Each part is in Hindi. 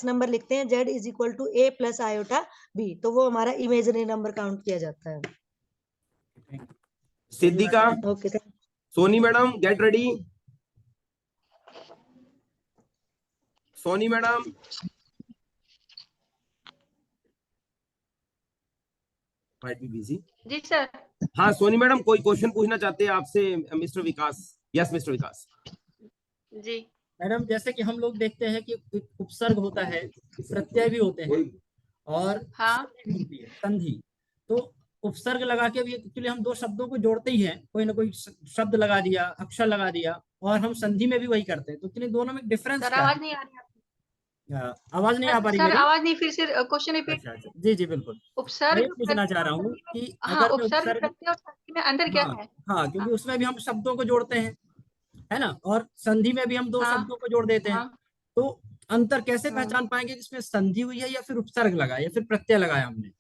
नंबर लिखते हैं z is equal to a plus iota b, तो वो हमारा इमेजिनरी नंबर काउंट किया जाता है। Siddhika, okay, Soni madam get ready. Soni madam, might be busy. जी सर। हाँ सोनी मैडम, कोई क्वेश्चन पूछना चाहते हैं आपसे mister Vikas? Yes mister Vikas. जी मैडम, जैसे कि हम लोग देखते हैं कि एक उपसर्ग होता है, प्रत्यय भी होते हैं और हाँ। संधि भी होती है, संधि। तो उपसर्ग लगा के भी एक्चुअली हम दो शब्दों को जोड़ते ही हैं, कोई ना कोई शब्द लगा दिया, अक्षर लगा दिया, और हम संधि में भी वही करते हैं। तो एक्चुअली दोनों में डिफरेंस सर क्या आवाज है? नहीं आ रही आपकी। आवाज नहीं आ पा रही सर मेरी? आवाज नहीं, फिर से क्वेश्चन रिपीट। अच्छा अच्छा, जी जी बिल्कुल। मैं उपसर्ग ये पूछना चाह प्रत्यय रहा और हूँ संधि में, कि हाँ, अगर मैं उपसर्ग उपसर्ग, प्रत्यय और संधि में अंतर क्या हाँ है? हाँ, क्योंकि उसमें भी हम शब्दों को जोड़ते हैं, है ना, और संधि में भी हम दो हाँ शब्दों को जोड़ देते हैं। हाँ तो अंतर कैसे हाँ। पहचान पाएंगे कि इसमें संधि हुई है या फिर उपसर्ग लगा है या फिर प्रत्यय लगाया हमने?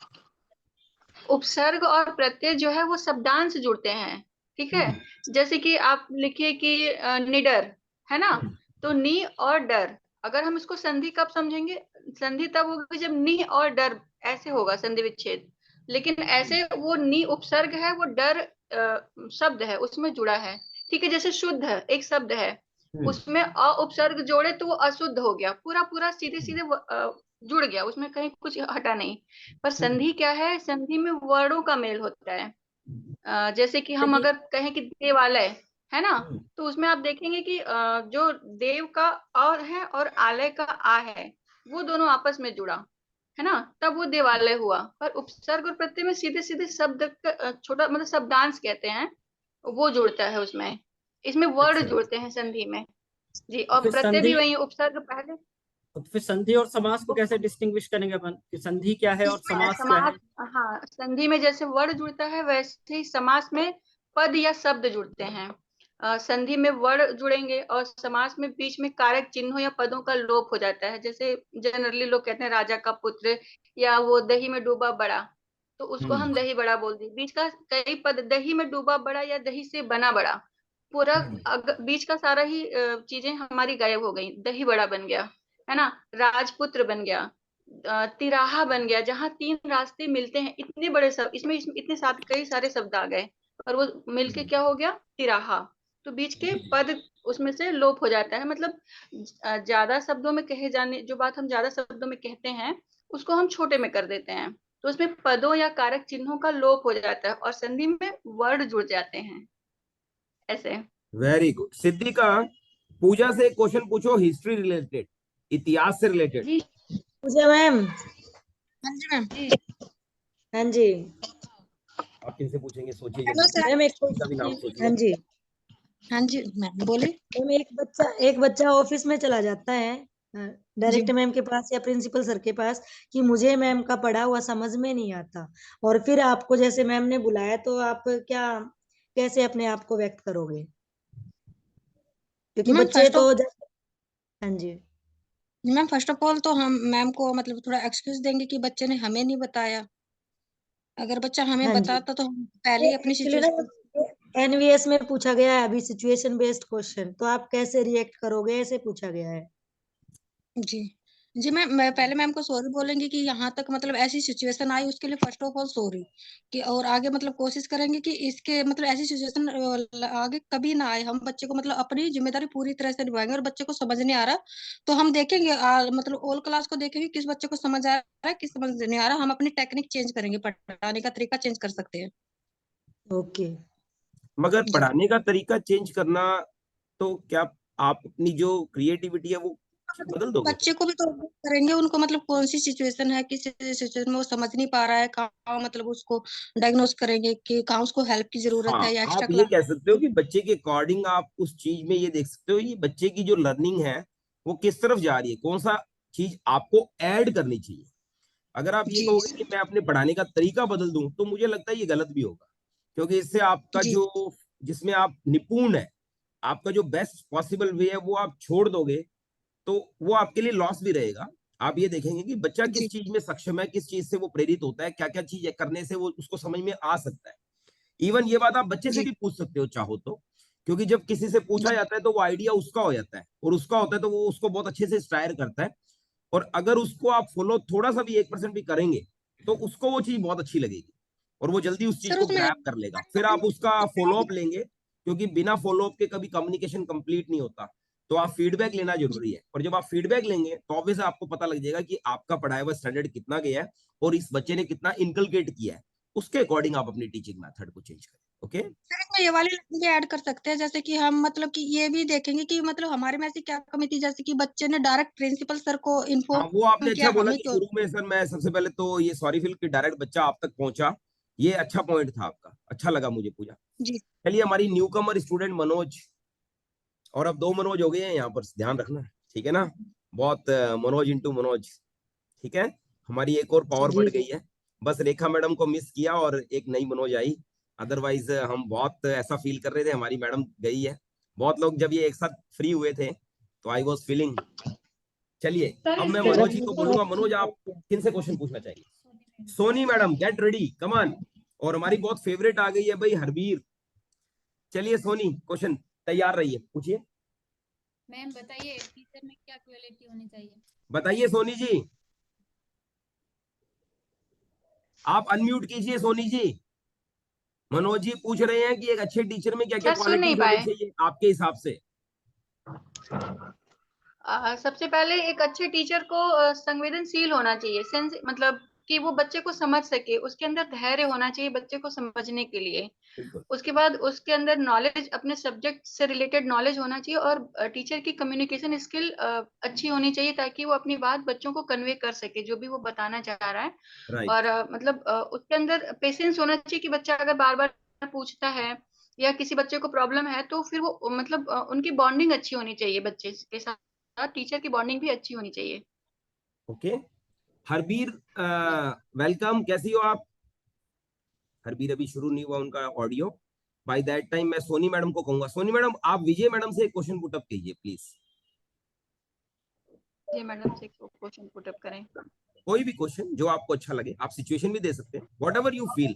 उपसर्ग और प्रत्यय जो है वो शब्दांश जुड़ते हैं, ठीक है। जैसे कि आप लिखिए कि निडर, है ना, तो नी और डर, अगर हम इसको संधि कब समझेंगे? संधि तब होगी जब नी और डर ऐसे होगा संधि विच्छेद। लेकिन ऐसे वो नी उपसर्ग है, वो डर शब्द है उसमें जुड़ा है, ठीक है। जैसे शुद्ध है, एक शब्द है, उसमें अ उपसर्ग जोड़े तो वो अशुद्ध हो गया, पूरा पूरा सीधे सीधे जुड़ गया, उसमें कहीं कुछ हटा नहीं। पर संधि क्या है? संधि में वर्णों का मेल होता है। जैसे कि हम अगर कहें कि देवालय, है ना, तो उसमें आप देखेंगे कि जो देव का और है और आलय का आ है, वो दोनों आपस में जुड़ा, है ना, तब वो देवालय हुआ। पर उपसर्ग और प्रत्यय में सीधे सीधे शब्द का छोटा मतलब शब्दांश कहते हैं, वो जुड़ता है उसमें। इसमें वर्ड अच्छा, जुड़ते हैं संधि में। जी, तो और फिर प्रत्यय भी संधि, वही, उपसर्ग पहले। तो फिर संधि और समास को कैसे डिस्टिंग्विश करेंगे अपन कि संधि क्या है और समास क्या समास, है? हाँ, संधि में जैसे वर्ड जुड़ता है वैसे ही समास में पद या शब्द जुड़ते हैं। संधि में वर्ड जुड़ेंगे और समास में बीच में कारक चिन्हों या पदों का लोप हो जाता है। जैसे जनरली लोग कहते हैं राजा का पुत्र, या वो दही में डूबा बड़ा, तो उसको हम दही बड़ा बोल दें। बीच का कई पद, दही में डूबा बड़ा या दही से बना बड़ा, पूरा बीच का सारा ही चीजें हमारी गायब हो गई। दही बड़ा बन गया, है ना, राजपुत्र बन गया, तिराहा बन गया, जहाँ तीन रास्ते मिलते हैं, इतने बड़े शब्द इसमें इतने साथ कई सारे शब्द आ गए, और वो मिलके क्या हो गया? तिराहा। तो बीच के पद उसमें से लोप हो जाता है। मतलब ज्यादा शब्दों में कहे जाने, जो बात हम ज्यादा शब्दों में कहते हैं उसको हम छोटे में कर देते हैं, तो उसमें पदों या कारक चिन्हों का लोप हो जाता है और संधि में वर्ड जुड़ जाते हैं ऐसे। Very good. सिद्धिका, पूजा से एक क्वेश्चन पूछो हिस्ट्री रिलेटेड, इतिहास से रिलेटेड। जी पूजा मैम। हाँ जी मैम। हाँ जी आप किनसे पूछेंगे? सोचिए हेलो जल्दी, सर। मैम, एक किसी का भी नाम सोचिए। हाँ जी हाँ जी मैम बोलिए। मैम, एक बच्चा ऑफिस में चला जाता है जी डायरेक्ट मैम के पास या प्रिंसिपल सर के पास कि मुझे मैम का पढ़ा हुआ समझ में नहीं आता, और फिर आपको जैसे मैम ने बुलाया, तो आप क्या कैसे अपने आप को व्यक्त करोगे? क्योंकि मैम बच्चे तो हाँ जी। फर्स्ट ऑफ ऑल तो हम मैम को मतलब थोड़ा एक्सक्यूज देंगे कि बच्चे ने हमें नहीं बताया। अगर बच्चा हमें हाँ जी, बताता तो हम पहले ही अपनी एक्चुअली ना सिचुएशन। एनवीएस में पूछा गया है अभी सिचुएशन बेस्ड क्वेश्चन, तो आप कैसे रिएक्ट करोगे ऐसे पूछा गया है। जी जी मैम, मैं पहले मैम को सॉरी बोलेंगे कि यहाँ तक मतलब ऐसी सिचुएशन आई, उसके लिए फर्स्ट ऑफ ऑल सॉरी। कि और आगे मतलब कोशिश करेंगे कि इसके मतलब ऐसी सिचुएशन आगे कभी ना आए। हम बच्चे को मतलब अपनी जिम्मेदारी पूरी तरह से निभाएंगे, और बच्चे को समझ नहीं आ रहा तो हम देखेंगे मतलब ऑल क्लास को देखेंगे किस बच्चे को समझ आ रहा है किस समझ नहीं आ रहा। हम अपनी टेक्निक चेंज करेंगे, पढ़ाने का तरीका चेंज कर सकते हैं। ओके। मगर जी पढ़ाने का तरीका चेंज करना, तो क्या आप अपनी जो क्रिएटिविटी है वो बदल दोगे फिर? बच्चे को भी तो करेंगे, उनको मतलब कौन सी सिचुएशन है, किस सिचुएशन में वो समझ नहीं पा रहा है, कहाँ मतलब उसको डायग्नोस करेंगे कि कहाँ उसको हेल्प की जरूरत हाँ, है या आप एक्स्ट्रा ये क्लास। कह सकते हो कि बच्चे के अकॉर्डिंग आप उस चीज में ये देख सकते हो ये बच्चे की जो लर्निंग है वो किस तरफ जा रही है, कौन सा चीज आपको ऐड करनी चाहिए। अगर आप ये जी कहोगे कि मैं अपने पढ़ाने का तरीका बदल दूं, तो मुझे लगता है ये गलत भी होगा, क्योंकि इससे आपका जी जो जिसमें आप निपुण है, आपका जो बेस्ट पॉसिबल वे है वो आप छोड़ दोगे, तो वो आपके लिए लॉस भी रहेगा। आप ये देखेंगे कि बच्चा जी किस चीज में सक्षम है, किस चीज से वो प्रेरित होता है, क्या क्या चीज करने से वो उसको समझ में आ सकता है। इवन ये बात आप बच्चे से जी भी पूछ सकते हो चाहो तो, क्योंकि जब किसी से पूछा जी जाता है तो वो आइडिया उसका हो जाता है, और उसका होता है तो वो उसको बहुत अच्छे से स्टायर करता है। और अगर उसको आप फॉलो थोड़ा सा भी 1% भी करेंगे तो उसको वो चीज बहुत अच्छी लगेगी और वो जल्दी उस चीज सर को उसमें ग्रैब कर लेगा। फिर आप उसका फॉलो अप लेंगे, क्योंकि बिना फॉलो अप के कभी कम्युनिकेशन कंप्लीट नहीं होता। तो आप फीडबैक लेना जरूरी है, और जब आप फीडबैक लेंगे तो ऑब्वियस आपको पता लग जाएगा कि आपका पढ़ाया हुआ स्टैंडर्ड कितना गया है और इस बच्चे ने कितना इनकलकेट किया है। उसके अकॉर्डिंग आप अपनी टीचिंग मेथड को चेंज करें। ओके, सर इसमें ये वाली लाइन भी ऐड कर सकते हैं, जैसे कि हम मतलब कि ये भी देखेंगे कि मतलब हमारे में ऐसी क्या कमी थी, जैसे कि बच्चे ने डायरेक्ट प्रिंसिपल सर को हाँ वो इन्फॉर्म आपने अच्छा किया, बोला हमें कि क्यों। शुरू में सर मैं सबसे पहले तो ये सॉरी फील कि डायरेक्ट बच्चा आप तक पहुंचा, ये अच्छा पॉइंट था आपका, अच्छा लगा मुझे पूजा। जी चलिए हमारी न्यू कमर स्टूडेंट मनोज, और अब 2 मनोज हो गए हैं यहाँ पर, ध्यान रखना, ठीक है ना, बहुत मनोज इंटू मनोज, ठीक है। हमारी एक और पावर जी बढ़ गई है, बस रेखा मैडम को मिस किया और एक नई मनोज आई। अदरवाइज हम बहुत ऐसा फील कर रहे थे हमारी मैडम गई है। बहुत लोग जब ये एक साथ फ्री हुए थे तो आई वॉज फीलिंग। चलिए अब मैं सर मनोज अब जी को मुझे बोलूंगा, मनोज आप किन से क्वेश्चन पूछना चाहिए? सोनी मैडम गेट रेडी, कमान। और हमारी बहुत फेवरेट आ गई है भाई हरबीर। चलिए सोनी क्वेश्चन तैयार रहिए, पूछिए। मैम बताइए टीचर में क्या क्वालिटी होनी चाहिए? बताइए सोनी जी, आप अनम्यूट कीजिए सोनी जी। मनोज जी पूछ रहे हैं कि एक अच्छे टीचर में क्या क्या सर सुन नहीं क्वालिटीज होनी पाए। चाहिए आपके हिसाब से। सबसे पहले एक अच्छे टीचर को संवेदनशील होना चाहिए, सेंस मतलब कि वो बच्चे को समझ सके, उसके अंदर धैर्य होना चाहिए बच्चे को समझने के लिए। बिल्कुल उसके बाद उसके अंदर नॉलेज, अपने सब्जेक्ट से रिलेटेड नॉलेज होना चाहिए, और टीचर की कम्युनिकेशन स्किल अच्छी होनी चाहिए ताकि वो अपनी बात बच्चों को कन्वे कर सके जो भी वो बताना चाह रहा है। राइट। और मतलब उसके अंदर पेशेंस होना चाहिए कि बच्चा अगर बार बार पूछता है या किसी बच्चे को प्रॉब्लम है तो फिर वो मतलब उनकी बॉन्डिंग अच्छी होनी चाहिए, बच्चे के साथ टीचर की बॉन्डिंग भी अच्छी होनी चाहिए। ओके हरबीर, वेलकम, कैसी हो आप? हरबीर अभी शुरू नहीं हुआ उनका ऑडियो। बाय दैट टाइम मैं सोनी मैडम को कहूंगा, सोनी मैडम आप विजय मैडम से एक क्वेश्चन पुट अप कीजिए प्लीज। जी मैडम से क्वेश्चन पुट अप करें। कोई भी क्वेश्चन जो आपको अच्छा लगे, आप सिचुएशन भी दे सकते हैं, what ever you feel.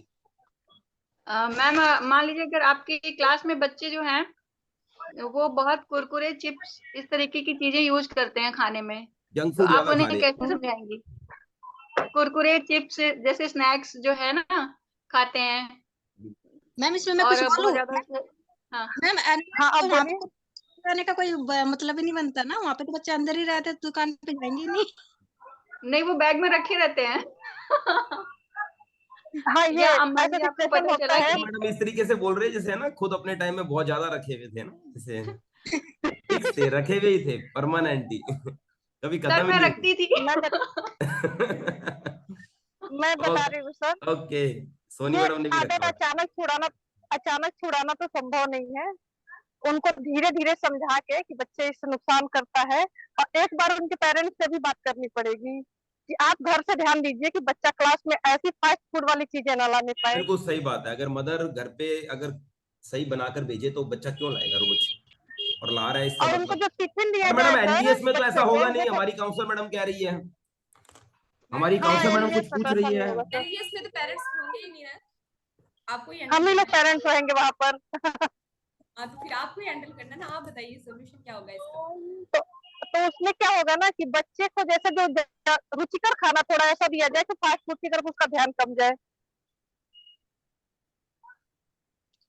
Ma'am मान लीजिए अगर आपके क्लास में बच्चे जो हैं वो बहुत कुरकुरे, चिप्स, इस तरीके की चीजें यूज करते हैं खाने में, जंक तो फूड आप ज्यादा खा उन्हें रहे कैसे हैं। समझाएंगी? कुरकुरे, चिप्स जैसे स्नैक्स जो है ना खाते हैं, मैम इसमें मैं कुछ और बहुत बोलूं। ज्यादा हाँ मैम हाँ तो अब वहाँ पे बोलिए। तो जाने का कोई मतलब ही नहीं बनता ना, वहाँ पे तो बच्चे अंदर ही रहते, दुकान पे जाएंगे ही नहीं। नहीं, वो बैग में रखे रहते हैं। हाँ ये या अब मान ऐसा लीजिए आपको सिचुएशन पता होता चला है। अच्छा कि मैडम इस तरीके से बोल रहे हैं जैसे है ना खुद अपने टाइम में बहुत ज्यादा रखे हुए थे ना, जैसे फिक्स थे, रखे हुए ही थे परमानेंट ही कभी सर खत्म ही मैं नहीं रखती थी। मैं बता हुए। रही हूँ सर, ओके सोनी ये मैडम ने भी रखा आदत हुआ अचानक छुड़ाना तो संभव नहीं है। उनको धीरे धीरे समझा के कि बच्चे इससे नुकसान करता है, और एक बार उनके पेरेंट्स से भी बात करनी पड़ेगी कि आप घर से ध्यान दीजिए कि बच्चा क्लास में ऐसी फास्ट फूड वाली चीजें ना लाने है। पाए। बिल्कुल सही बात है, अगर मदर घर पे अगर सही बनाकर भेजे तो बच्चा क्यों लाएगा रोज, और ला रहा है इसका और उनको मतलब। जो टिफिन दिया पर मैडम जाए सर एनवीएस में तो ऐसा बच्चे होगा को, नहीं, जैसे हमारी काउंसलर मैडम कह रही है, मैडम हमारी हाँ काउंसलर मैडम एनवीएस कुछ में पूछ तो ऐसा रही नहीं है। होगा सर, एनवीएस में तो पेरेंट्स होंगे ही नहीं ना, आपको ही हम हैंडल ही लोग करना है। पेरेंट्स रहेंगे वहां पर। हाँ तो फिर आपको ही हैंडल करना है ना, आप बताइए सोल्यूशन क्या होगा इसका? तो, तो उसमें क्या होगा ना कि बच्चे को जैसे जो रुचिकर खाना थोड़ा ऐसा दिया जाए कि फास्ट फूड की तरफ उसका ध्यान कम जाए।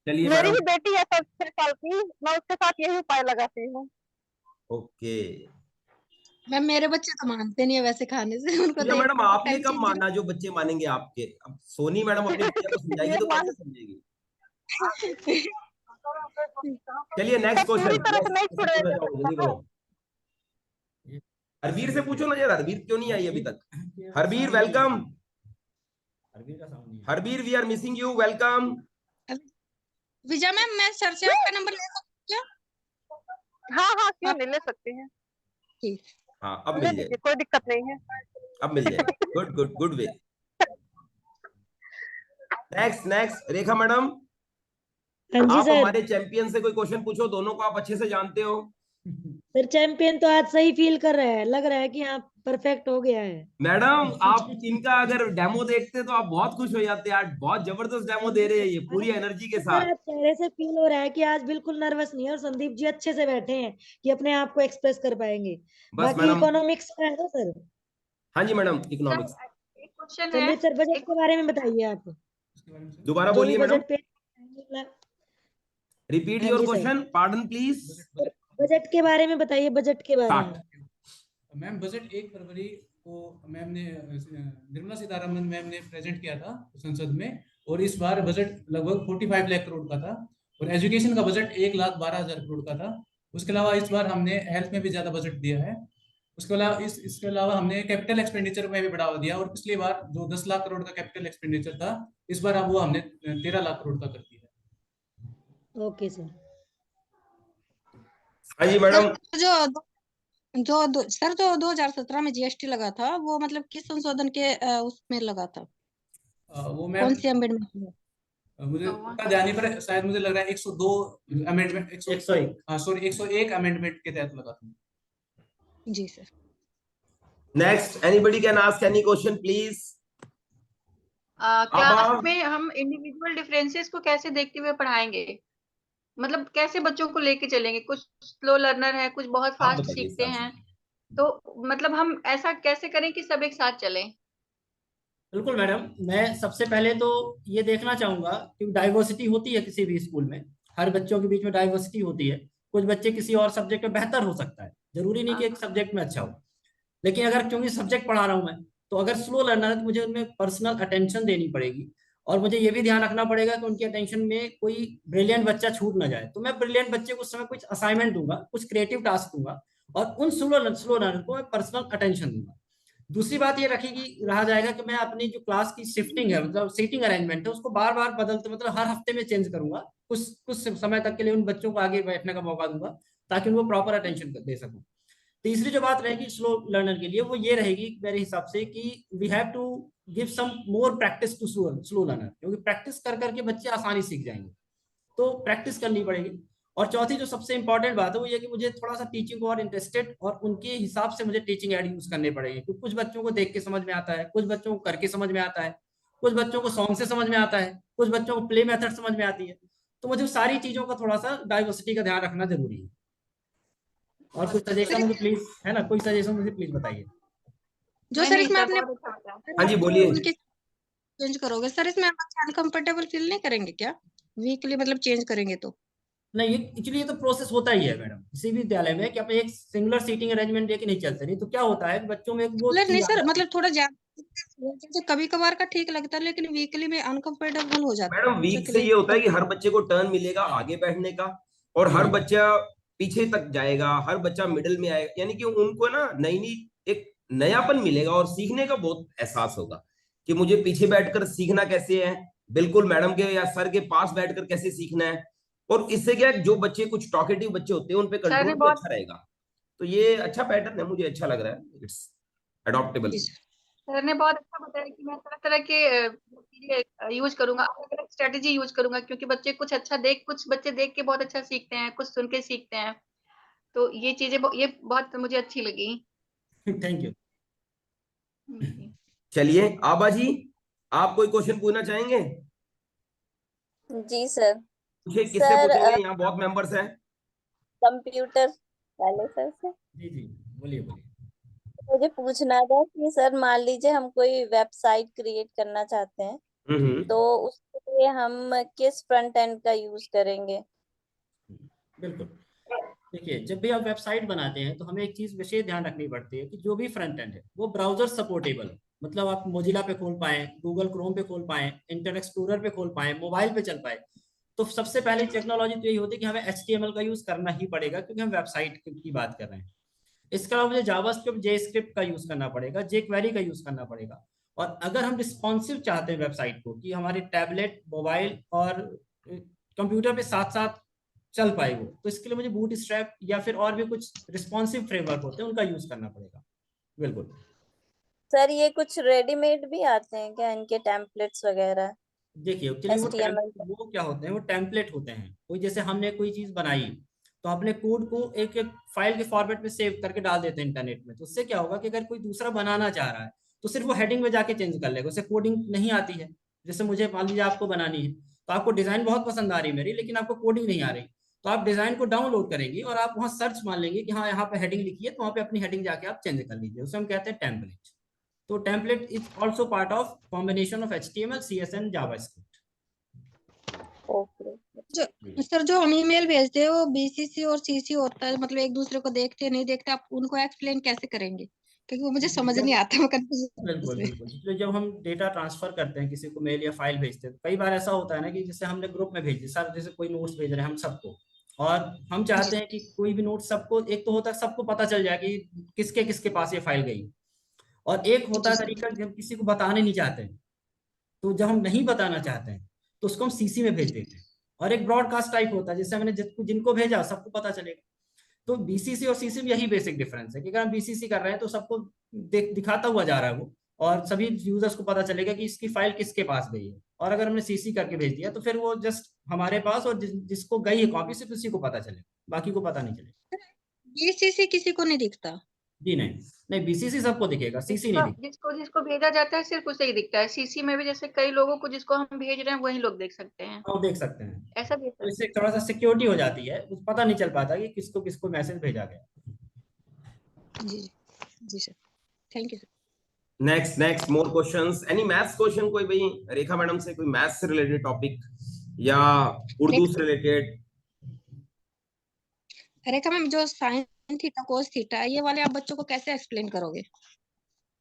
चलिए मेरी मैडम। भी बेटी है 6 साल की, मैं उसके साथ यही उपाय लगाती हूँ। ओके मैम मेरे बच्चे तो मानते नहीं है वैसे खाने से, उनको अच्छा देख मैडम के आपने कई कब चीजें। माना जो बच्चे मानेंगे आपके? अब सोनी मैडम अपनी बिटिया को समझाएगी ये तो मान कैसे समझेगी? चलिए सब नेक्स्ट पूरी क्वेश्चन, तरह से नेक्स्ट नहीं क्वेश्चन छुड़ाया पूछना जा चाहूंगा, सकता जल्दी ना। बोलो। हरबीर से पूछो ना यार, हरबीर क्यों नहीं आई अभी तक? हरबीर वेलकम। हरबीर का साउंड नहीं Harbir we are missing you, welcome. Vijay ma'am मैं सर से आपका नंबर ले सकती हूँ हाँ हाँ क्यों क्या? नहीं, ले सकती हैं, ठीक। हाँ अब ले मिल लीजिए जाएगी, कोई दिक्कत नहीं है। अब मिल जाएगी, good good good way. Next next Rekha madam, हाँ जी आप सर। हमारे चैंपियन से कोई क्वेश्चन पूछो, दोनों को आप अच्छे से जानते हो। है। सर चैंपियन तो आज सही फील कर रहा है, लग रहा है कि हाँ परफेक्ट हो गया है। मैडम आप इनका अगर डेमो देखते तो आप बहुत खुश हो जाते, आज बहुत जबरदस्त डेमो दे रहे हैं ये पूरी एनर्जी के सर साथ। आज चेहरे से फील हो रहा है कि आज बिल्कुल नर्वस नहीं है और संदीप जी अच्छे से बैठे हैं कि अपने आप को एक्सप्रेस कर पाएंगे। बस बाकी मैडम, इकोनॉमिक्स का है ना सर। हाँ जी मैडम, सर इकोनॉमिक्स। एक क्वेश्चन चलिए है। सर, बजट के बारे में बताइए आप, दोबारा जो भी बोलिए मैडम, बजट पे। रिपीट हाँ योर जी sir, question, pardon please. Budget के बारे में बताइए, बजट के बारे में। 60। मैम बजट 1 फरवरी को मैम ने निर्मला सीतारमन मैम ने प्रेजेंट किया था संसद में, और इस बार बजट लगभग 45 लाख करोड़ का था, और एजुकेशन का बजट 1,12,000 करोड़ का था। उसके अलावा इस बार हमने हेल्थ में भी ज्यादा बजट दिया है। उसके अलावा इसके अलावा हमने कैपिटल एक्सपेंडिचर में भी बढ़ावा दिया, और पिछली बार जो 10 लाख करोड़ का कैपिटल एक्सपेंडिचर था, इस बार अब वो हमने 13 लाख करोड़ का कर दिया है। Okay sir. हाँ जी मैडम। सर जो 2017 में जीएसटी लगा था, वो मतलब किस संशोधन के उसमें लगा था? वो कौन मैम सी अमेंडमेंट में? मुझे पक्का ध्यान नहीं, पर शायद मुझे लग रहा है 102 अमेंडमेंट, 101। हाँ सॉरी 101 अमेंडमेंट के तहत लगा था। जी sir. Next, anybody can ask any question please. Class में हम इंडिविजुअल डिफरेंसेस को कैसे देखते हुए पढ़ाएंगे? मतलब कैसे बच्चों को लेके चलेंगे? कुछ स्लो लर्नर है, कुछ बहुत आप फास्ट बताइए सीखते सर। हैं, तो मतलब हम ऐसा कैसे करें कि सब एक साथ चलें? बिल्कुल मैडम, मैं सबसे पहले तो ये देखना चाहूंगा कि डाइवर्सिटी होती है किसी भी स्कूल में, हर बच्चों के बीच में डाइवर्सिटी होती है। कुछ बच्चे किसी और सब्जेक्ट में बेहतर हो सकता है, जरूरी नहीं कि एक सब्जेक्ट में अच्छा हो। लेकिन अगर क्योंकि सब्जेक्ट पढ़ा रहा हूं मैं, तो अगर स्लो लर्नर है तो मुझे उनमें पर्सनल अटेंशन देनी पड़ेगी, और मुझे ये भी ध्यान रखना पड़ेगा कि उनकी अटेंशन में कोई ब्रिलियंट बच्चा छूट ना जाए। तो मैं ब्रिलियंट बच्चे को उस समय कुछ असाइनमेंट दूंगा, कुछ क्रिएटिव टास्क दूंगा, और उन स्लो लर्नर को मैं पर्सनल अटेंशन दूंगा। दूसरी बात ये रखेगी रहा जाएगा कि मैं अपनी जो क्लास की शिफ्टिंग है, मतलब सीटिंग अरेंजमेंट है, उसको बार बार बदलते, मतलब हर हफ्ते में चेंज करूंगा। कुछ कुछ समय तक के लिए उन बच्चों को आगे बैठने का मौका दूंगा, ताकि उनको प्रॉपर अटेंशन दे सकूं। तीसरी जो बात रहेगी स्लो लर्नर के लिए, वो ये रहेगी मेरे हिसाब से कि we have to give some more practice to slow learner, क्योंकि प्रैक्टिस कर करके बच्चे आसानी सीख जाएंगे, तो प्रैक्टिस करनी पड़ेगी। और चौथी जो सबसे इंपॉर्टेंट बात है वो ये कि मुझे थोड़ा सा टीचिंग को और इंटरेस्टेड और उनके हिसाब से मुझे टीचिंग एड यूज करने पड़ेंगे, क्योंकि कुछ बच्चों को देख के समझ में आता है, कुछ बच्चों को करके समझ में आता है, कुछ बच्चों को सॉन्ग से समझ में आता है, कुछ बच्चों को प्ले मेथड समझ में आती है। तो मुझे सारी चीजों का थोड़ा सा डाइवर्सिटी का ध्यान रखना जरूरी है। और कुछ सजेशन मुझे प्लीज, है ना, कोई सजेशन मुझे प्लीज बताइए। जो सर नहीं इसमें सर, आपने बहुत अच्छा बताया। हाँ जी बोलिए। उनके चेंज करोगे सर, इसमें बच्चे अनकंफर्टेबल फील नहीं करेंगे क्या वीकली, मतलब चेंज करेंगे तो? नहीं, ये एक्चुअली ये तो प्रोसेस होता ही है मैडम किसी भी विद्यालय में, कि आप एक सिंगुलर सीटिंग अरेंजमेंट लेके नहीं चलते। नहीं तो क्या होता है बच्चों में एक वो मतलब नहीं चीज आ सर, जाती है। मतलब थोड़ा ज्यादा, जैसे कभी कभार का ठीक लगता है, लेकिन वीकली में अनकंफर्टेबल हो जाता मैडम है बच्चों वीक के से लिए। ये होता है कि हर बच्चे को टर्न मिलेगा आगे बैठने का, और हर हम्म। बच्चा पीछे तक जाएगा, हर बच्चा मिडिल में आएगा, यानी कि उनको ना नई नई एक नयापन मिलेगा, और सीखने का बहुत एहसास होगा कि मुझे पीछे बैठकर सीखना कैसे है, बिल्कुल मैडम के या सर के पास बैठकर कैसे सीखना है। और इससे क्या है, जो बच्चे कुछ टॉकेटिव बच्चे होते हैं उन पे सर ने कंट्रोल भी बहुत अच्छा रहेगा। तो ये अच्छा पैटर्न है, मुझे अच्छा लग रहा है, इट्स अडॉप्टेबल। जी सर। सर ने बहुत अच्छा बताया कि मैं तरह तरह के चीजें यूज करूंगा, अलग अलग स्ट्रेटेजी यूज करूंगा, क्योंकि बच्चे कुछ बच्चे देख के बहुत अच्छा सीखते हैं, कुछ सुन के सीखते हैं। तो ये चीजें ये बहुत मुझे अच्छी लगी। Thank you. जी। चलिए आबा जी, आप कोई क्वेश्चन पूछना चाहेंगे? जी सर। पूछे, किससे सर पूछेंगे? यहाँ बहुत मेंबर्स हैं। कंप्यूटर वाले सर से जी जी, बोलिए बोलिए। मुझे पूछना था कि सर मान लीजिए हम कोई वेबसाइट क्रिएट करना चाहते हैं, हम्म। तो उसके लिए हम किस फ्रंट एंड का यूज करेंगे? बिल्कुल, देखिए जब भी आप वेबसाइट बनाते हैं तो हमें एक चीज विशेष ध्यान रखनी पड़ती है कि जो भी फ्रंट एंड है वो ब्राउजर सपोर्टेबल हो। मतलब आप मोजिला पे खोल पाए, गूगल क्रोम पे खोल पाए, इंटरनेट एक्सप्लोरर पे खोल पाए, मोबाइल पे चल पाए। तो सबसे पहले टेक्नोलॉजी तो यही होती है कि हमें HTML का यूज करना ही पड़ेगा, क्योंकि हम वेबसाइट की बात कर रहे हैं। इसके अलावा मुझे जावास्क्रिप्ट, जेस्क्रिप्ट का यूज करना पड़ेगा, जेक्वेरी का यूज करना पड़ेगा। और अगर हम रिस्पॉन्सिव चाहते हैं वेबसाइट को कि हमारे टैबलेट, मोबाइल और कंप्यूटर पे साथ साथ चल पाए वो, तो इसके लिए मुझे बूटस्ट्रैप या फिर और भी कुछ रिस्पॉन्सिव फ्रेमवर्क होते हैं उनका यूज करना पड़ेगा। बिल्कुल। सर ये कुछ रेडीमेड भी आते हैं क्या, इनके टेम्पलेट्स वगैरह? देखिए एक्चुअली HTML वो क्या होते हैं, वो टेम्पलेट होते हैं। कोई जैसे हमने कोई चीज बनाई तो अपने कोड को एक एक फाइल के फॉर्मेट में सेव करके डाल देते हैं इंटरनेट में। तो उससे क्या होगा कि अगर कोई दूसरा बनाना चाह रहा है तो सिर्फ वो हेडिंग में जाके चेंज कर लेगा, उसे कोडिंग नहीं आती है। जैसे मुझे मान लीजिए आपको बनानी है, तो आपको डिजाइन बहुत पसंद आ रही है मेरी, लेकिन आपको कोडिंग नहीं आ रही, तो आप डिजाइन को डाउनलोड करेंगे और आप वहाँ सर्च मान लेंगे कि हाँ यहाँ पे हेडिंग लिखी है, तो वहाँ पे अपनी हेडिंग जाके आप चेंज कर लीजिए। उसे हम कहते हैं टेम्पलेट। तो template is also part of combination of HTML, CSS, JavaScript. Sir जो हम ईमेल भेजते हैं वो BCC और CC होता है, मतलब एक दूसरे को देखते नहीं देखते, आप उनको एक्सप्लेन कैसे करेंगे? क्योंकि वो मुझे समझ नहीं आता, मैं बिल्कुल बिल्कुल। तो जब हम डेटा ट्रांसफर करते हैं, किसी को मेल या फाइल भेजते हैं, तो कई बार ऐसा होता है ना कि जैसे हमने ग्रुप में भेज दिया सर, जैसे कोई नोट्स भेज रहे हैं हम सबको, और हम चाहते हैं कि कोई भी नोट सबको, एक तो होता है सबको पता चल जाए कि किसके किसके पास ये फाइल गई, और एक होता है तरीका जब किसी को बताने नहीं चाहते हैं, तो जब हम नहीं बताना चाहते हैं तो उसको हम CC में भेज देते हैं, और एक ब्रॉडकास्ट टाइप होता है जिससे हमने जिनको भेजा सबको पता चलेगा। तो BCC और CC में यही बेसिक डिफरेंस है कि अगर हम BCC कर रहे हैं तो सबको दिखाता हुआ जा रहा है वो, और सभी यूजर्स को पता चलेगा कि इसकी फाइल किसके पास गई है, और अगर हमने CC करके भेज दिया तो फिर वो जस्ट हमारे पास, और जिसको गई है कॉपी सिर्फ उसी को पता चलेगा, बाकी को पता नहीं चलेगा। BCC किसी को नहीं दिखता? जी नहीं नहीं, BCC सबको दिखेगा, CC नहीं दिखेगा। जिसको जिसको भेजा जाता है सिर्फ उसे ही दिखता है। CC में भी जैसे कई लोगों को जिसको हम भेज रहे हैं वही लोग देख सकते हैं, वो देख सकते हैं, ऐसा भी तो इससे थोड़ा सा सिक्योरिटी हो जाती है, पता नहीं चल पाता कि किसको किसको मैसेज भेजा गया। जी जी sir, thank you sir. Next more questions, any maths question कोई भाई? रेखा मैडम से कोई मैथ्स से रिलेटेड टॉपिक या उर्दू से रिलेटेड? रेखा मैम, जो साइन थीटा कोस थीटा ये वाले आप बच्चों को कैसे एक्सप्लेन करोगे?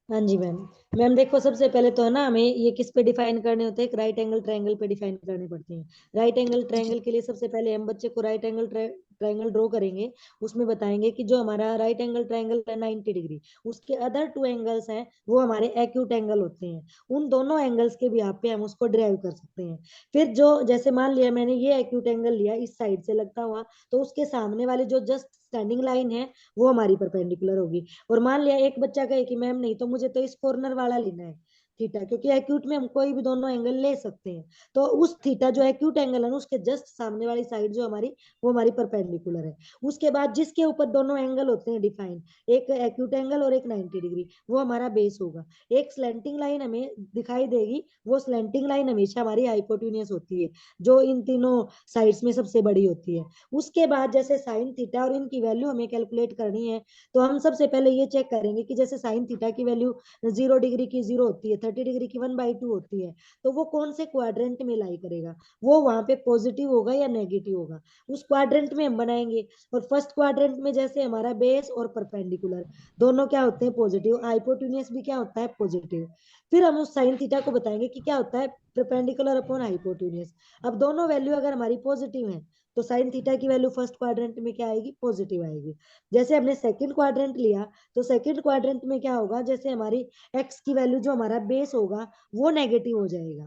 हाँ जी मैम देखो, सबसे पहले तो है ना हमें ये किस पे डिफाइन करने होते हैं, राइट एंगल ट्रायंगल पे डिफाइन करने पड़ते हैं। राइट एंगल ट्रायंगल के लिए सबसे पहले हम बच्चे को राइट एंगल ट्रायंगल ड्रॉ करेंगे, उसमें बताएंगे कि जो हमारा राइट एंगल ट्रायंगल है 90 डिग्री, उसके अदर 2 एंगल्स हैं वो हमारे एक्यूट एंगल होते हैं, उन दोनों एंगल्स के भी पे हम उसको ड्राइव कर सकते हैं। फिर जो जैसे मान लिया मैंने ये एक्यूट एंगल लिया इस साइड से लगता हुआ, तो उसके सामने वाली जो जस्ट स्टैंडिंग लाइन है वो हमारी परपेंडिकुलर होगी। और मान लिया एक बच्चा कहे कि मैम नहीं तो मुझे तो इस कॉर्नर वाला लेना है थीटा, क्योंकि एक्यूट में हम कोई भी दोनों एंगल ले सकते हैं, तो उस थीटा जो एक्यूट एंगल है ना उसके जस्ट सामने वाली साइड जो हमारी वो हमारी परपेंडिकुलर है। उसके बाद जिसके ऊपर दोनों एंगल होते हैं डिफाइन, एक एक्यूट एंगल और एक 90 डिग्री, वो हमारा बेस होगा। एक स्लैंटिंग लाइन हमें दिखाई देगी, वो स्लैंटिंग लाइन हमेशा हमारी हाइपोटेन्यूस होती है, जो इन तीनों साइड्स में सबसे बड़ी होती है। उसके बाद जैसे साइन थीटा और इनकी वैल्यू हमें कैलकुलेट करनी है, तो हम सबसे पहले ये चेक करेंगे कि जैसे साइन थीटा की वैल्यू 0 डिग्री की 0 होती है, 30 डिग्री की 1/2 होती है, तो वो कौन से क्वाड्रेंट में लाई करेगा, वो वहां पे पॉजिटिव होगा या नेगेटिव होगा, उस क्वाड्रेंट में हम बनाएंगे। और फर्स्ट क्वाड्रेंट में जैसे हमारा बेस और परपेंडिकुलर दोनों क्या होते हैं, पॉजिटिव, हाइपोटेन्यूस भी क्या होता है, पॉजिटिव। फिर हम उस साइन थीटा को बताएंगे कि क्या होता है, परपेंडिकुलर अपॉन हाइपोटेन्यूस। अब दोनों वैल्यू अगर हमारी पॉजिटिव है तो साइन थीटा की वैल्यू फर्स्ट क्वाड्रेंट में क्या आएगी, पॉजिटिव आएगी। जैसे हमने सेकंड क्वाड्रेंट लिया तो सेकंड क्वाड्रेंट में क्या होगा, जैसे हमारी एक्स की वैल्यू जो हमारा बेस होगा वो नेगेटिव हो जाएगा,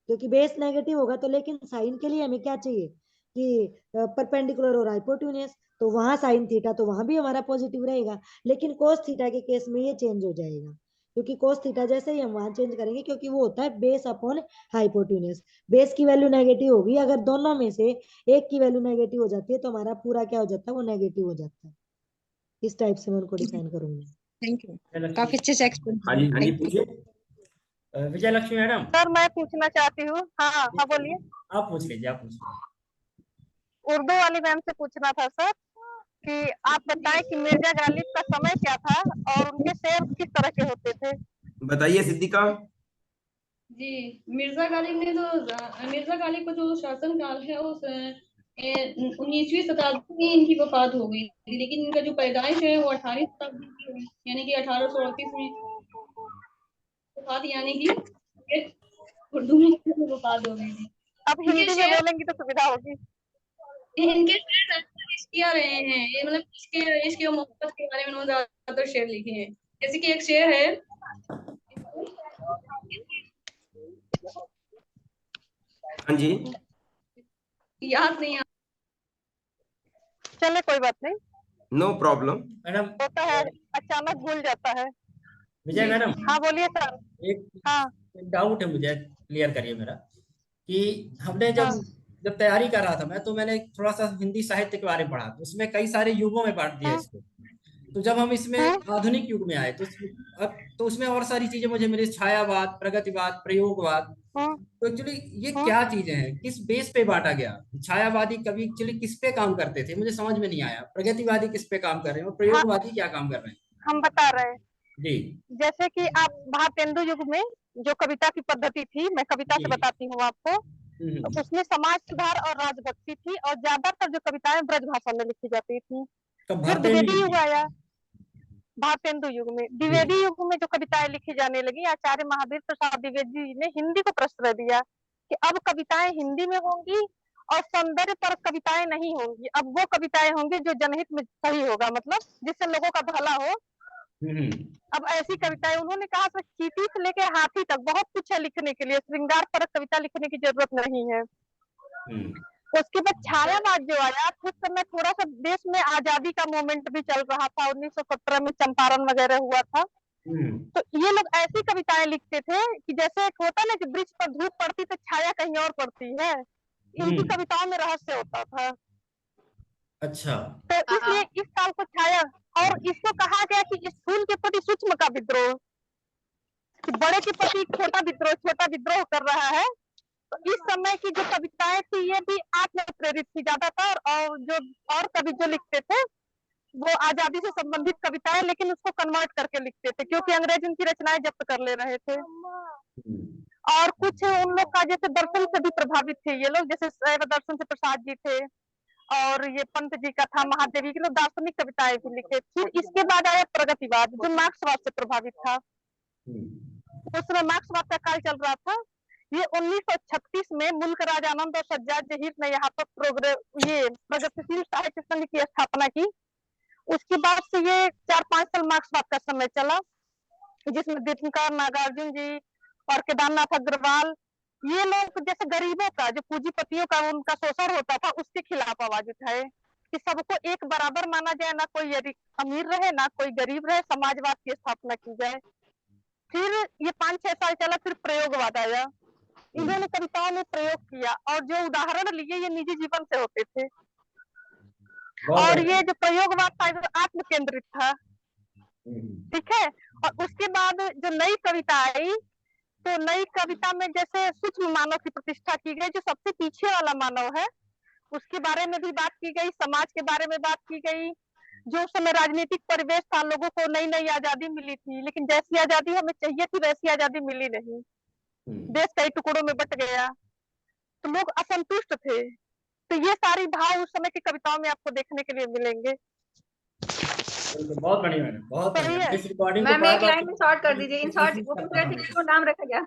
क्योंकि बेस नेगेटिव होगा तो, लेकिन साइन के लिए हमें क्या चाहिए कि परपेंडिकुलर और हाइपोटेन्यूस, तो वहां साइन थीटा तो वहां भी हमारा पॉजिटिव रहेगा, लेकिन कोस थीटा के केस में ये चेंज हो जाएगा, क्योंकि कोस थीटा जैसे ही हम वहां चेंज करेंगे, क्योंकि वो होता है बेस अपॉन हाइपोटेन्यूस। बेस की वैल्यू नेगेटिव होगी, अगर दोनों में से एक की वैल्यू नेगेटिव हो जाती है तो हमारा पूरा क्या हो जाता है, वो नेगेटिव हो जाता है। इस टाइप से मैं उनको डिफाइन करूंगी। थैंक यू, काफी अच्छे से एक्सप्लेन हाँ जी पूछिए। विजय लक्ष्मी मैडम। सर मैं पूछना चाहती हूँ। हाँ हाँ बोलिए। आप पूछ लीजिए, आप पूछ लीजिए। उर्दू वाली मैम से पूछना था सर कि आप बताएं कि मिर्जा गालिब का समय क्या था और उनके शेर किस तरह के होते थे। बताइए सिद्दीका। जी, मिर्जा गालिब का जो शासन काल है उस 19वीं शताब्दी में इनकी वफात हो गई थी, लेकिन इनका जो पैदाइश है वो 18वीं शताब्दी की है, यानी कि 1838 में वफात, यानी कि उर्दू में वफात हो गई थी। अब हिंदी में बोलेंगी तो सुविधा होगी। इनके शेर किया रहे हैं, ये मतलब इसके मोहब्बत के बारे में उन्होंने ज्यादातर शेर लिखे हैं। जैसे कि एक शेर है, हाँ जी, याद नहीं आ, चले कोई बात नहीं, नो प्रॉब्लम मैडम। होता है, अचानक भूल जाता है। विजय मैडम। हाँ बोलिए सर। एक डाउट है मुझे, क्लियर करिए मेरा, कि हमने जब तैयारी कर रहा था मैं, तो मैंने थोड़ा सा हिंदी साहित्य के बारे में पढ़ा, तो उसमें कई सारे युगों में बांट दिया इसको। तो जब हम इसमें आधुनिक युग में आए तो उसमें और सारी चीजें मुझे मिली, छायावाद, प्रगतिवाद, प्रयोगवाद। तो एक्चुअली ये क्या चीजें हैं, किस बेस पे बांटा गया? छायावादी कवि एक्चुअली किस पे काम करते थे, मुझे समझ में नहीं आया। प्रगतिवादी किस पे काम कर रहे हैं और प्रयोगवादी क्या काम कर रहे हैं? हम बता रहे हैं। जी जैसे कि आप भारतेंदु युग में जो कविता की पद्धति थी, मैं कविता से जी। बताती हूँ आपको, तो उसमें समाज सुधार और राजभक्ति थी और ज्यादातर जो कविताएं ब्रज भाषा में लिखी जाती थी। कब फिर भारतेंदु द्विवेदी युग युग में? आया, भारतेंदु युग में। जी द्विवेदी युग में जो कविताएं लिखी जाने लगी, आचार्य महावीर प्रसाद द्विवेदी जी ने हिंदी को प्रश्रय दिया कि अब कविताएं हिंदी में होंगी और सौंदर्य पर कविताएं नहीं होंगी, अब वो कविताएं होंगी जो जनहित में सही होगा, मतलब जिससे लोगों का भला हो। अब ऐसी कविताएं, उन्होंने कहा था चींटी से लेके हाथी तक बहुत कुछ है लिखने के लिए, श्रृंगार परक कविता लिखने की जरूरत नहीं है। उसके बाद छायावाद जो आया, उस समय थोड़ा सा देश में आजादी का मूवमेंट भी चल रहा था, 1917 में चंपारण वगैरह हुआ था। तो ये लोग ऐसी कविताएं लिखते थे कि जैसे एक होता ना कि वृक्ष पर धूप पड़ती तो छाया कहीं और पड़ती है, इनकी कविताओं में रहस्य होता था। अच्छा। तो इसलिए इस काल को छाया, और इसको कहा गया कि स्थूल के प्रति सूक्ष्म का विद्रोह, कि बड़े के प्रति छोटा विद्रोह कर रहा है। तो इस समय की जो कविताएं थी ये भी आत्म प्रेरित थी ज्यादातर, और जो और कवि जो लिखते थे वो आजादी से संबंधित कविताएं, लेकिन उसको कन्वर्ट करके लिखते थे क्योंकि अंग्रेज उनकी रचनाएं जब्त कर ले रहे थे। और कुछ उन लोग का जैसे दर्शन से भी प्रभावित थे ये लोग, जैसे शैव दर्शन से प्रसाद जी थे, और ये पंत जी का था, महादेवी के लोग दार्शनिक कविताएं भी लिखे। फिर इसके बाद आया प्रगतिवाद जो मार्क्सवाद से प्रभावित था। उस समय मार्क्सवाद का काल चल रहा था। ये 1936 में मुल्क राज आनंद और सज्जाद जहीर ने यहाँ पर ये प्रगतिशील साहित्य संघ की स्थापना की। उसके बाद से ये 4-5 साल मार्क्सवाद का समय चला, जिसमें दीपंकर नागार्जुन जी और केदारनाथ अग्रवाल, ये लोग जैसे गरीबों का, जो पूंजीपतियों का उनका शोषण होता था, उसके खिलाफ आवाज उठाए कि सबको एक बराबर माना जाए, ना कोई अमीर रहे ना कोई गरीब रहे, समाजवाद की स्थापना की जाए। फिर ये 5-6 साल चला, फिर प्रयोगवाद आया। इन्होंने कविताओं में प्रयोग किया और जो उदाहरण लिए ये निजी जीवन से होते थे। और ये जो प्रयोगवाद था आत्म केंद्रित था, ठीक है। और उसके बाद जो नई कविता आई, तो नई कविता में जैसे सूक्ष्म मानव की प्रतिष्ठा की गई, जो सबसे पीछे वाला मानव है उसके बारे में भी बात की गई, समाज के बारे में बात की गई। जो समय राजनीतिक परिवेश था, लोगों को नई नई आजादी मिली थी, लेकिन जैसी आजादी हमें चाहिए थी वैसी आजादी मिली नहीं, देश कई टुकड़ों में बट गया, तो लोग असंतुष्ट थे। तो ये सारी भाव उस समय की कविताओं में आपको देखने के लिए मिलेंगे। बहुत बढ़िया मैडम, बहुत बढ़िया। इस रिकॉर्डिंग को मैम एक लाइन में शॉर्ट कर दीजिए, इन शॉर्ट वो पूछ रहे थे क्यों नाम रखा गया।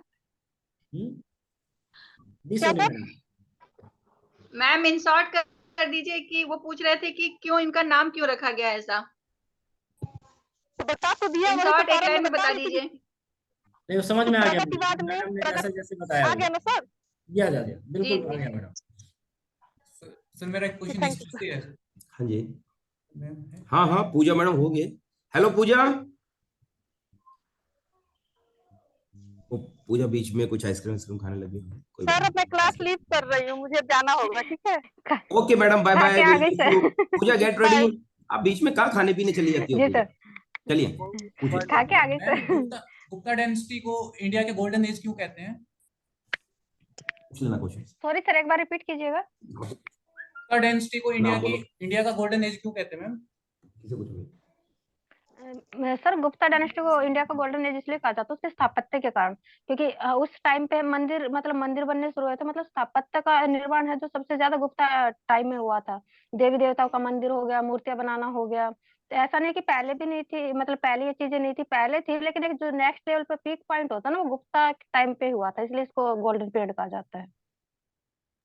मैम इन शॉर्ट कर दीजिए कि वो पूछ रहे थे कि क्यों इनका नाम क्यों रखा गया ऐसा, बता तो दिया, इन शॉर्ट एक लाइन में बता दीजिए। नहीं समझ में आ गया मैडम ने जैसे जैसे बताया, आ गया ना सर? आ गया, बिल्कुल आ गया मैडम। सर मेरा एक क्वेश्चन है। हाँ जी, हाँ हाँ पूजा मैडम हो गए। हेलो पूजा। पूजा बीच में कुछ आइसक्रीम खाने लगी। सर मैं क्लास लीव कर रही हूँ, मुझे जाना होगा, ठीक है। Okay madam, bye bye. Pooja get ready. आप बीच में कहाँ खाने पीने चली जाती हो? चलिए खा के आगे सर। गुप्ता डायनेस्टी को इंडिया के गोल्डन एज क्यों कहते हैं? सॉरी सर, एक बार रिपीट कीजिएगा। गुप्ता डायनेस्टी को इंडिया का गोल्डन एज क्यों कहते हैं मैम? सर गुप्ता डायनेस्टी को इंडिया का गोल्डन एज इसलिए कहा जाता है उसके स्थापत्य के कारण, क्योंकि उस टाइम पे मंदिर बनने शुरू हुए थे, मतलब स्थापत्य का निर्माण है जो सबसे ज्यादा गुप्ता टाइम में हुआ था। देवी देवताओं का मंदिर हो गया, मूर्तियां बनाना हो गया। तो ऐसा नहीं कि पहले भी नहीं थी, मतलब पहले ये चीजें नहीं थी, पहले थी, लेकिन एक जो नेक्स्ट लेवल पे पीक पॉइंट होता है ना, वो गुप्ता टाइम पे हुआ था, इसलिए इसको गोल्डन पीरियड कहा जाता है।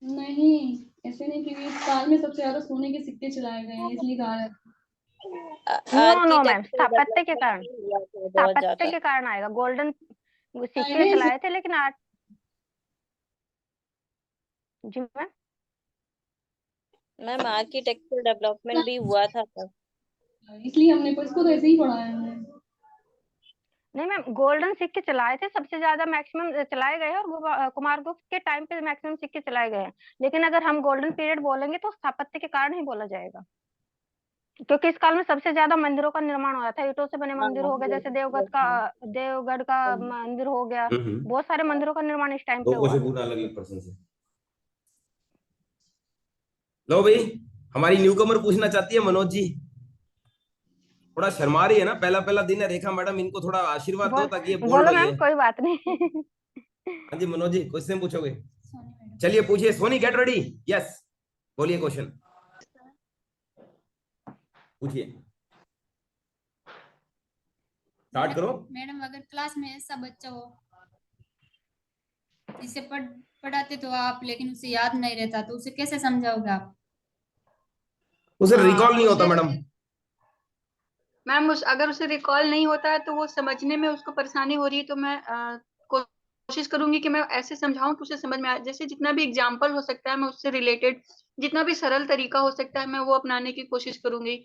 नहीं ऐसे नहीं, क्योंकि इस साल में सबसे ज्यादा सोने के सिक्के चलाए गए हैं, इसलिए कहा है। नो मैम, स्थापत्य के कारण आएगा। गोल्डन सिक्के चलाए थे, लेकिन आज जी मैम आर्किटेक्चर डेवलपमेंट भी हुआ था तब, इसलिए हमने इसको तो ऐसे ही पढ़ा है। नहीं मैम, गोल्डन सिक्के चलाए थे सबसे ज्यादा, मैक्सिमम चलाए गए हैं, और कुमारगुप्त के टाइम पे मैक्सिमम सिक्के चलाए गए हैं। लेकिन अगर हम गोल्डन पीरियड बोलेंगे तो स्थापत्य के कारण ही बोला जाएगा, क्योंकि इस काल में सबसे ज्यादा मंदिरों का निर्माण हो रहा था। ईंटों से बने मंदिर हो गए, जैसे देवगढ़ का मंदिर हो गया, बहुत सारे मंदिरों का निर्माण इस टाइम पे हुआ। अलग पर्सन से। लो भाई, हमारी न्यूकमर पूछना चाहती है मनोज जी। थोड़ा शर्मा रही है ना, पहला दिन है। रेखा मैडम, इनको थोड़ा आशीर्वाद दो ताकि ये बोल बोलो रही मैम, है। कोई बात नहीं। हाँ जी मनोज जी, क्वेश्चन पूछोगे? चलिए पूछिए। Soni get ready. यस, बोलिए क्वेश्चन पूछिए, स्टार्ट करो। मैडम अगर क्लास में ऐसा बच्चा हो जिसे पढ़ाते तो आप, लेकिन उसे याद नहीं रहता, तो उसे कैसे समझाओगे आप? उसे रिकॉल नहीं होता मैडम। मैम अगर उसे रिकॉल नहीं होता है तो वो समझने में उसको परेशानी हो रही है, तो मैं कोशिश करूंगी कि मैं ऐसे समझाऊं कि उसे समझ में आए। जैसे जितना भी एग्जाम्पल हो सकता है, मैं उससे रिलेटेड जितना भी सरल तरीका हो सकता है मैं वो अपनाने की कोशिश करूंगी।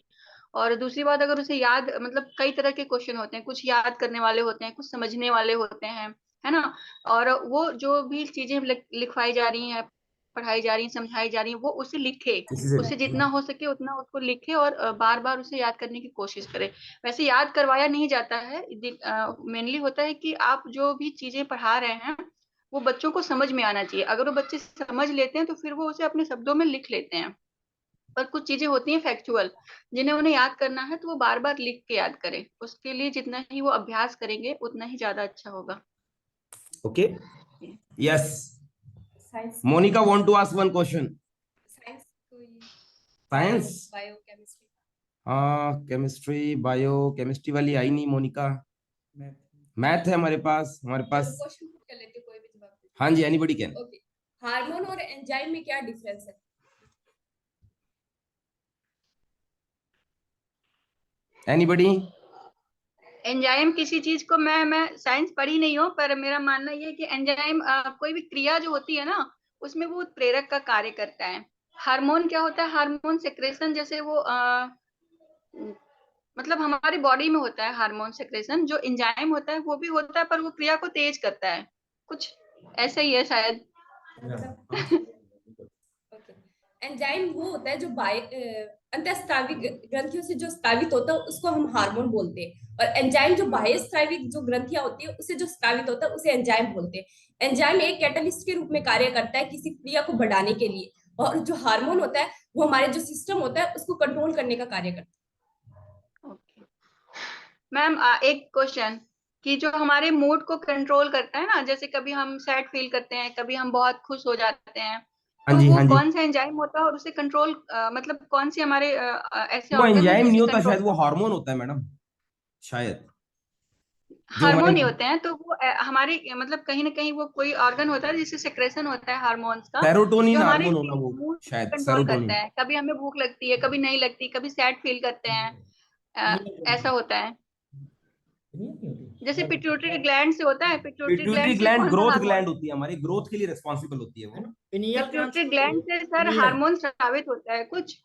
और दूसरी बात, अगर उसे याद, मतलब कई तरह के क्वेश्चन होते हैं, कुछ याद करने वाले होते हैं, कुछ समझने वाले होते हैं, है ना। और वो जो भी चीजें लिखवाई जा रही हैं, पढ़ाई जा रही हैं, समझाई जा रही हैं, वो उसे लिखे, उसे जितना हो सके उतना उसको लिखे और बार बार उसे याद करने की कोशिश करे। वैसे याद करवाया नहीं जाता है, मेनली होता है कि आप जो भी चीजें पढ़ा रहे हैं वो बच्चों को समझ में आना चाहिए। अगर वो बच्चे समझ लेते हैं तो फिर वो उसे अपने शब्दों में लिख लेते हैं। पर कुछ चीजें होती हैं फैक्चुअल, जिन्हें उन्हें याद करना है तो वो बार बार लिख के याद करें। उसके लिए जितना ही वो अभ्यास करेंगे उतना ही ज्यादा अच्छा होगा। Okay, yes. Monika want to ask one question. Science, biochemistry. हाँ केमिस्ट्री, बायो केमिस्ट्री वाली आई नहीं मोनिका। मैथ है हमारे पास। क्वेश्चन पुट कर लेते, कोई भी जवाब दे। हाँ जी, एनीबॉडी कैन। ओके, हार्मोन और एंजाइम में क्या डिफरेंस है? एनीबॉडी? एंजाइम किसी चीज को, मैं साइंस पढ़ी नहीं हूँ, पर मेरा मानना ये है कि एंजाइम कोई भी क्रिया जो होती है ना, उसमें वो प्रेरक का कार्य करता है। हार्मोन क्या होता है? हार्मोन सेक्रेशन, जैसे वो मतलब हमारी बॉडी में होता है हार्मोन सेक्रेशन। जो एंजाइम होता है वो भी होता है, पर वो क्रिया को तेज करता है, कुछ ऐसा ही है शायद। एंजाइम वो होता है जो अंतःस्रावी ग्रंथियों से जो स्रावित होता है, उसको हम हार्मोन बोलते हैं। और एंजाइम जो बाह्य स्रावित जो ग्रंथियां होती है उससे जो स्रावित होता है उसे एंजाइम बोलते हैं। एंजाइम एक कैटलिस्ट के रूप में कार्य करता है किसी क्रिया को बढ़ाने के लिए, और जो हार्मोन होता है वो हमारे जो सिस्टम होता है उसको कंट्रोल करने का कार्य करता है। मैम एक क्वेश्चन, कि जो हमारे मूड को कंट्रोल करता है ना, जैसे कभी हम सैड फील करते हैं, कभी हम बहुत खुश हो जाते हैं, तो वो कौन सा एंजाइम होता है और उसे कंट्रोल मतलब कौन सी हमारे ऐसे वो ऑर्गन है एंजाइम जो नहीं इसे होता, शायद कंट्रोल? वो हार्मोन होता है मैडम, शायद। जो हमारे हार्मोन ही होते हैं, तो वो हमारे मतलब कहीं ना कहीं वो कोई ऑर्गन होता है जिससे सेक्रेशन होता है हार्मोन्स का, सेरोटोनिन जो हमारे हार्मोन होना, वो मूड शायद कंट्रोल सेरोटोनिन। करता है। कभी हमें भूख लगती है, कभी नहीं लगती, कभी सैड फील करते हैं, ऐसा होता है। जैसे पिट्यूटरी ग्लैंड से होता है, पिट्यूटरी पिट्यूटरी ग्लैंड से ग्लैंड कौन सा ग्रोथ हार्मोन? ग्लैंड होती है, हमारी ग्रोथ के लिए रिस्पॉन्सिबल होती है वो। पिट्यूटरी ग्लैंड से सर हार्मोन स्रावित होता है कुछ।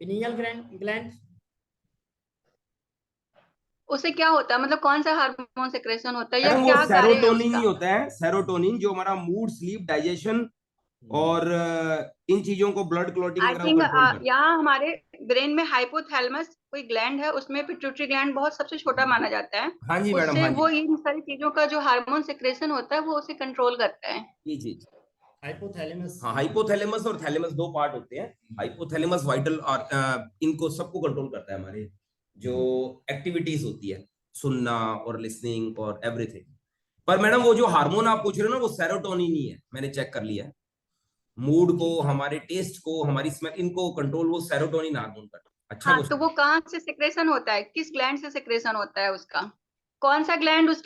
पिनियल ग्लैंड उसे क्या होता है, मतलब कौन सा हार्मोन सेक्रेशन होता है या मैडम वो क्या कार्य है सेरोटोनिन ही उसका? होता है। सेरोटोनिन जो हमारा मूड, स्लीप, डाइजेशन और इन चीजों को, ब्लड क्लॉटिंग आई वगैरह थिंक कंट्रोल करता है। यहाँ हमारे ब्रेन में हाइपोथैलेमस कोई ग्लैंड है, उसमें पिट्यूटरी ग्लैंड बहुत सबसे छोटा माना जाता है। हाँ जी मैडम, उससे हाँ वो जी। इन सारी चीजों का जो हार्मोन सेक्रेशन होता है वो उसे कंट्रोल करता है। ये चीज हाइपोथैलेमस। हाँ, हाइपोथैलेमस और थैलेमस दो पार्ट होते हैं। हाइपोथैलेमस वाइटल और इनको सबको कंट्रोल करता है, हमारे जो एक्टिविटीज होती है, सुनना और लिसनिंग और एवरीथिंग। पर मैडम वो जो हार्मोन आप पूछ रहे हो ना, वो सेरोटोनिन ही है, मैंने चेक कर लिया है। मूड को, हमारे टेस्ट को, हमारी स्मेल, इनको कंट्रोल वो सेरोटोनिन हार्मोन करता है। अच्छा हाँ, तो वो कहाँ से सेक्रेशन होता है, किस ग्लैंड से सेक्रेशन होता है उसका? कौन सा ग्लैंड